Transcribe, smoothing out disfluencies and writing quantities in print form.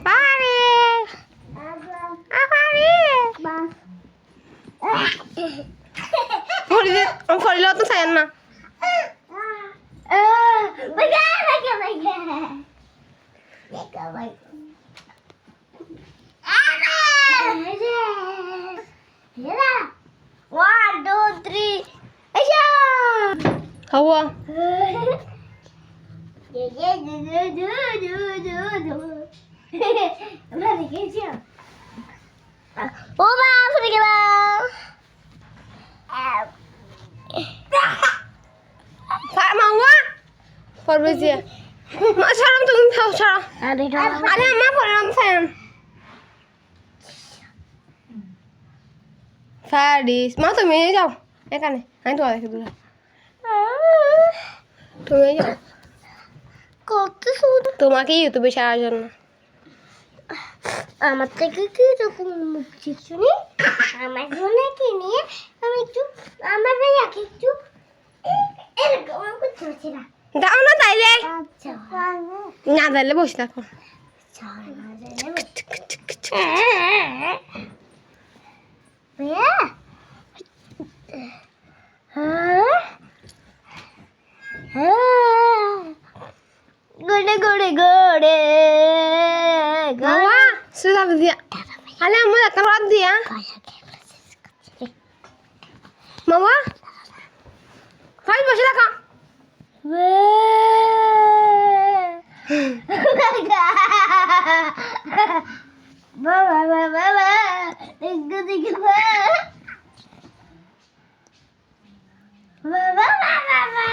Pari. Pari. Phổi lo tôi xài mà. One, two, three. Không không? Phải mong quá. Phổi bây giờ. Mà sao không từng thâu sao? Ada mà phổi làm sao? Faris, mau tụi mình đi cái này, anh thua cái này. Tụi mình যাও। কত সুন্দর তোমাকে ইউটিউবে ছাড়ার জন্য। আমার থেকে কি রকম মুখ চিকচুনি আমার জন্য কি নিয়ে আমি একটু আমার ভাইয়াকে একটু এরকম করতে না দাও না তাইলে। আচ্ছা না তাইলে বসে থাকো। ভাইয়া হ্যাঁ হ্যাঁ গড়ে গড়ে গড়ে বাবা সুদা দিয়া আলে আমি একটা রাত দিয়া বাবা ফাইল বসে থাকো বাবা বাবা বাবা একটু দিকে বাবা বাবা বাবা